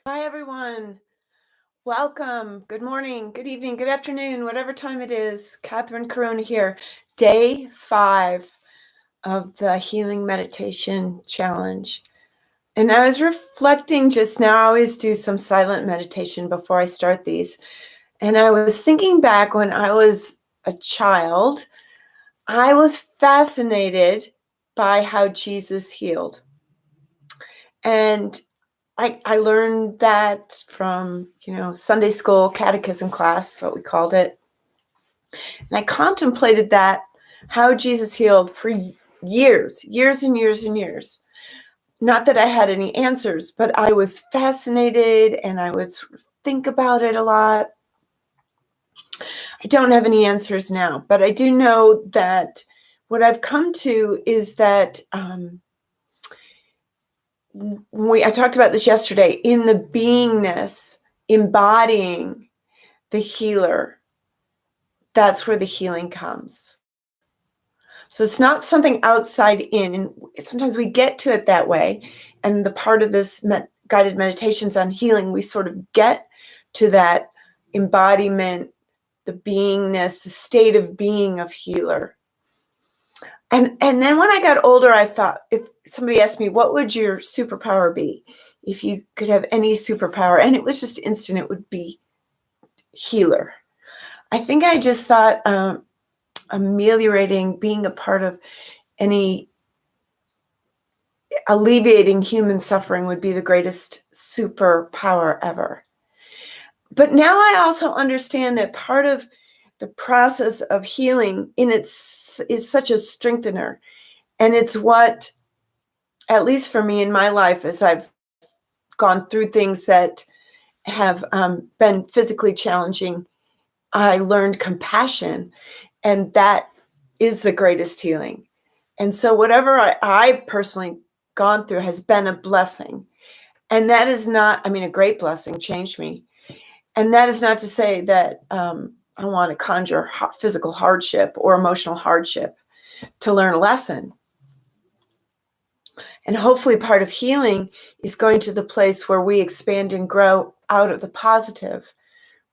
Hi, everyone. Welcome. Good morning, good evening, good afternoon, whatever time it is. Catherine Corona here. Day 5 of the Healing Meditation Challenge. And I was reflecting just now. I always do some silent meditation before I start these. And I was thinking back when I was a child, I was fascinated by how Jesus healed. And I learned that from, Sunday school catechism class, what we called it. And I contemplated that, how Jesus healed for years and years and years. Not that I had any answers, but I was fascinated and I would sort of think about it a lot. I don't have any answers now, but I do know that what I've come to is that I talked about this yesterday, in the beingness, embodying the healer, that's where the healing comes. So it's not something outside in, and sometimes we get to it that way. And the part of this guided meditations on healing, we sort of get to that embodiment, the beingness, the state of being of healer. And then when I got older, I thought, if somebody asked me, what would your superpower be if you could have any superpower? And it was just instant, it would be healer. I think I just thought ameliorating, being a part of any alleviating human suffering would be the greatest superpower ever. But now I also understand that part of the process of healing is such a strengthener. And it's what, at least for me in my life, as I've gone through things that have been physically challenging, I learned compassion, and that is the greatest healing. And so whatever I personally gone through has been a blessing. And that is not, a great blessing, changed me. And that is not to say that I want to conjure physical hardship or emotional hardship to learn a lesson. And hopefully part of healing is going to the place where we expand and grow out of the positive,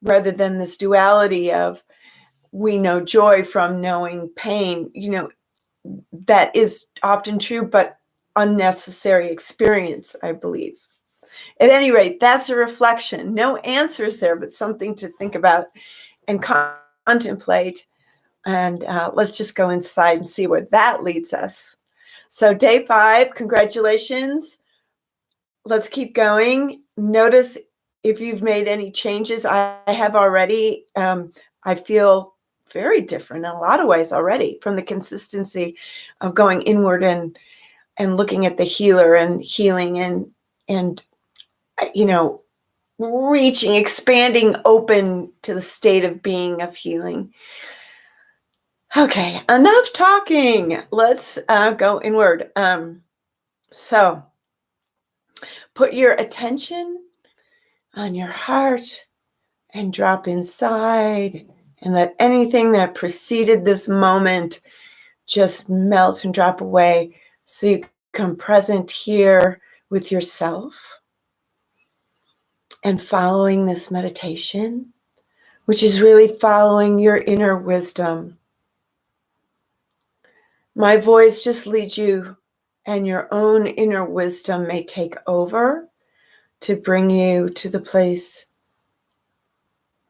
rather than this duality of, we know joy from knowing pain. That is often true, but unnecessary experience, I believe. At any rate, that's a reflection. No answers there, but something to think about and contemplate. And let's just go inside and see where that leads us. So day 5, congratulations. Let's keep going. Notice if you've made any changes. I have already. I feel very different in a lot of ways already, from the consistency of going inward and looking at the healer and healing and reaching, expanding, open to the state of being of healing. Okay, enough talking. Let's go inward. So put your attention on your heart and drop inside, and let anything that preceded this moment just melt and drop away, so you come present here with yourself and following this meditation, which is really following your inner wisdom. My voice just leads you, and your own inner wisdom may take over to bring you to the place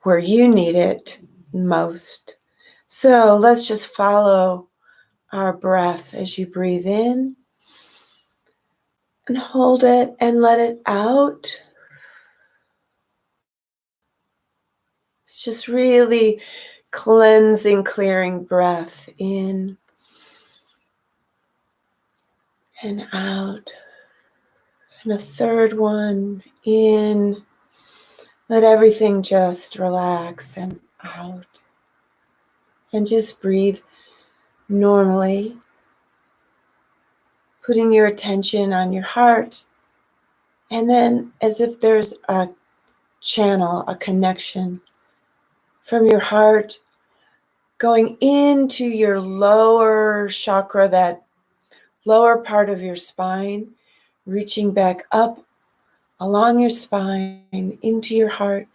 where you need it most. So let's just follow our breath as you breathe in and hold it and let it out. It's just really cleansing, clearing breath in and out. And a third one in. Let everything just relax, and out. And just breathe normally, putting your attention on your heart. And then, as if there's a channel, a connection from your heart going into your lower chakra, that lower part of your spine, reaching back up along your spine, into your heart,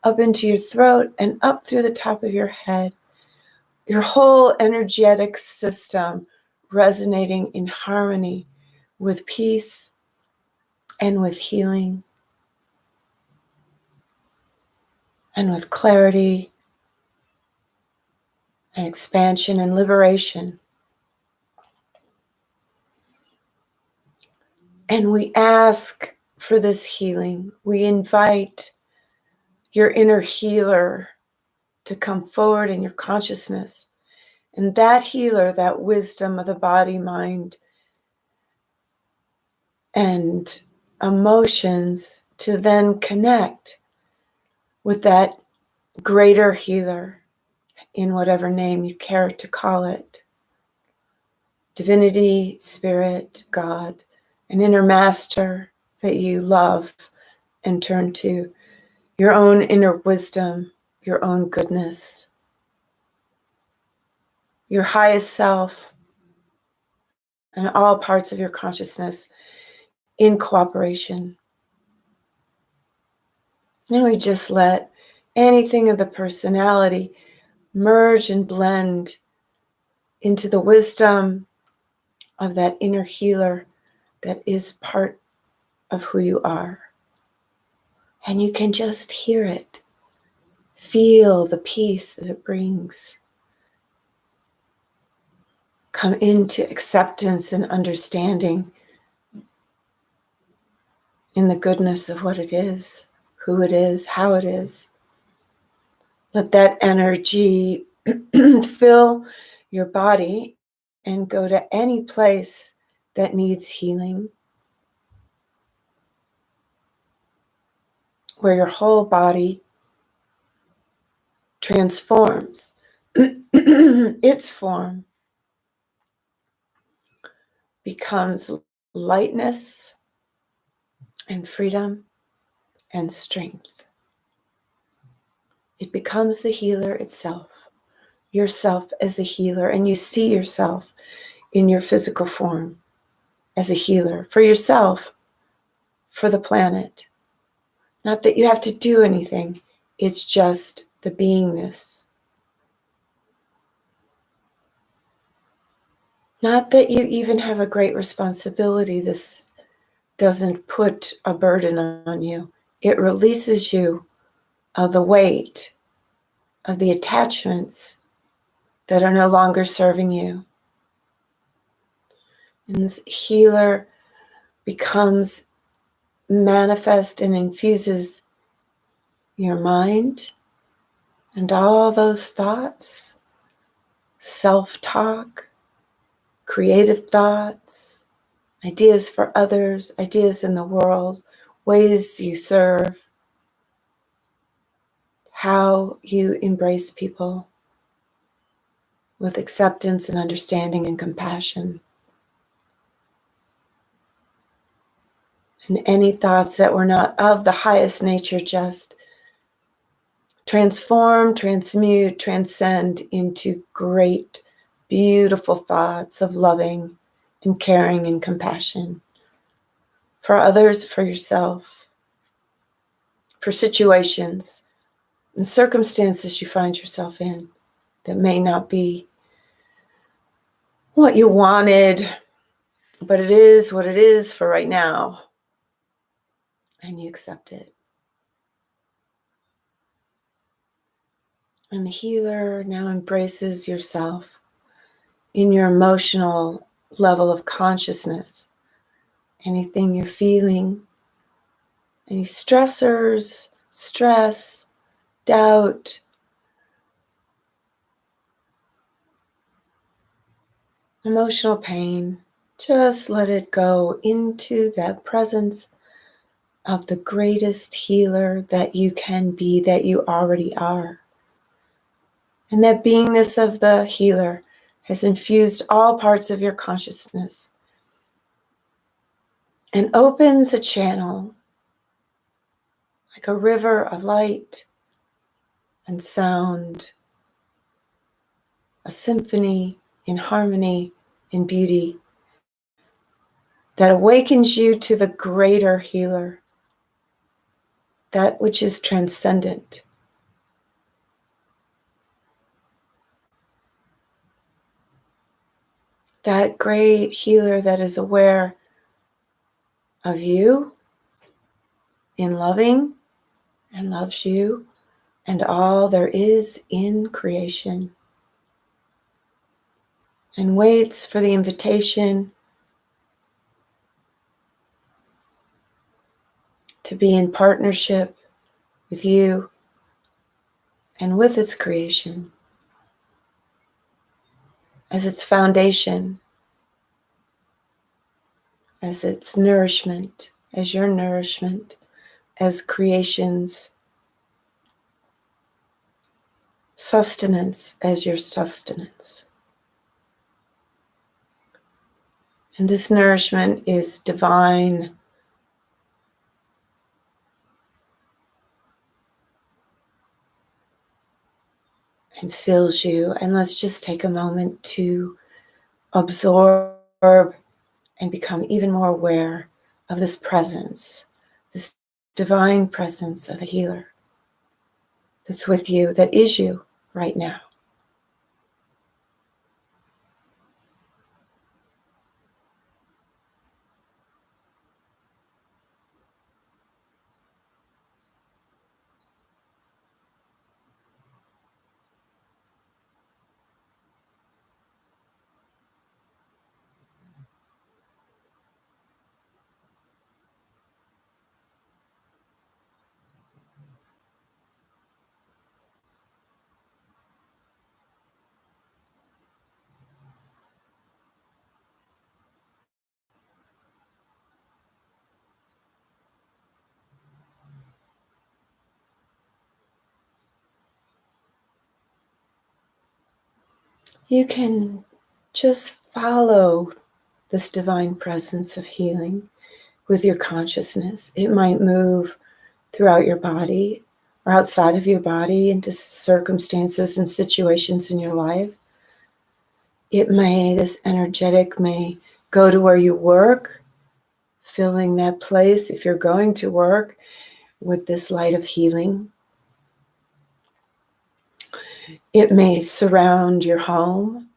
up into your throat, and up through the top of your head. Your whole energetic system resonating in harmony with peace and with healing and with clarity and expansion and liberation. And we ask for this healing. We invite your inner healer to come forward in your consciousness. And that healer, that wisdom of the body, mind, and emotions, to then connect with that greater healer in whatever name you care to call it. Divinity, spirit, God, an inner master that you love and turn to, your own inner wisdom, your own goodness, your highest self, and all parts of your consciousness in cooperation. And we just let anything of the personality merge and blend into the wisdom of that inner healer that is part of who you are. And you can just hear it. Feel the peace that it brings. Come into acceptance and understanding in the goodness of what it is, who it is, how it is. Let that energy fill your body and go to any place that needs healing, where your whole body transforms its form, becomes lightness and freedom and strength. It becomes the healer itself, yourself as a healer, and you see yourself in your physical form as a healer for yourself, for the planet. Not that you have to do anything, it's just the beingness. Not that you even have a great responsibility. This doesn't put a burden on you. It releases you of the weight of the attachments that are no longer serving you. And this healer becomes manifest and infuses your mind and all those thoughts, self-talk, creative thoughts, ideas for others, ideas in the world, ways you serve, how you embrace people with acceptance and understanding and compassion. And any thoughts that were not of the highest nature just transform, transmute, transcend into great, beautiful thoughts of loving and caring and compassion for others, for yourself, for situations and circumstances you find yourself in that may not be what you wanted, but it is what it is for right now. And you accept it. And the healer now embraces yourself in your emotional level of consciousness. Anything you're feeling, any stressors, stress, doubt, emotional pain, just let it go into that presence of the greatest healer that you can be, that you already are. And that beingness of the healer has infused all parts of your consciousness and opens a channel like a river of light and sound, a symphony in harmony, in beauty, that awakens you to the greater healer that which is transcendent. That great healer that is aware of you in loving and loves you and all there is in creation, and waits for the invitation to be in partnership with you and with its creation as its foundation, as its nourishment, as your nourishment, as creation's sustenance, as your sustenance. And this nourishment is divine, and fills you. And let's just take a moment to absorb and become even more aware of this presence, this divine presence of a healer that's with you, that is you right now. You can just follow this divine presence of healing with your consciousness. It might move throughout your body or outside of your body into circumstances and situations in your life. This energetic may go to where you work, filling that place, if you're going to work, with this light of healing. It may surround your home,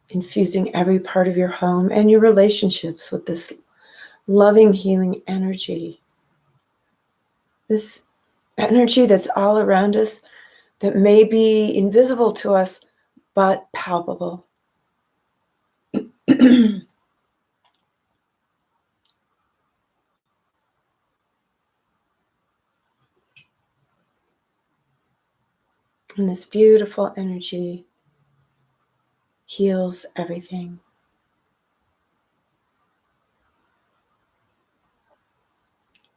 infusing every part of your home and your relationships with this loving, healing energy. This energy that's all around us, that may be invisible to us, but palpable. And this beautiful energy heals everything.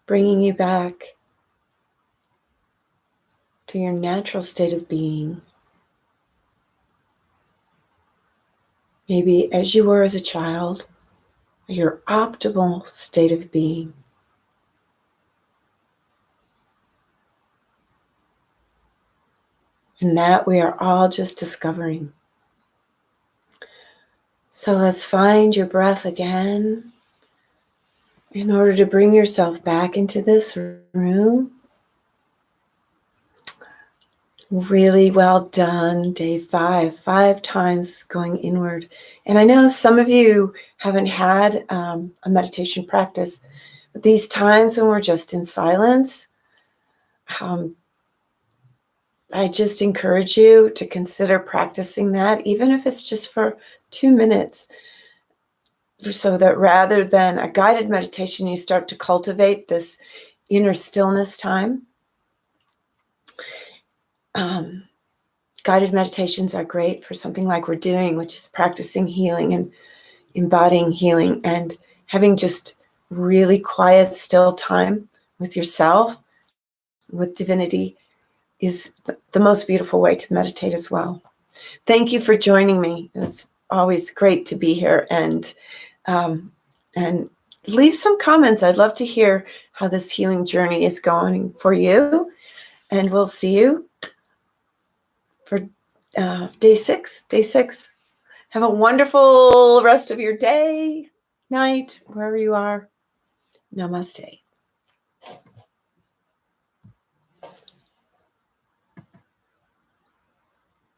Bringing you back to your natural state of being. Maybe as you were as a child, your optimal state of being. And that we are all just discovering. So let's find your breath again in order to bring yourself back into this room. Really well done, day 5 times going inward. And I know some of you haven't had a meditation practice, but these times when we're just in silence, I just encourage you to consider practicing that, even if it's just for 2 minutes, so that rather than a guided meditation, you start to cultivate this inner stillness time. Guided meditations are great for something like we're doing, which is practicing healing and embodying healing and having just really quiet, still time with yourself, with divinity, is the most beautiful way to meditate as well. Thank you for joining me. It's always great to be here, and leave some comments. I'd love to hear how this healing journey is going for you, and we'll see you for day 6. Have a wonderful rest of your day, night, wherever you are. Namaste.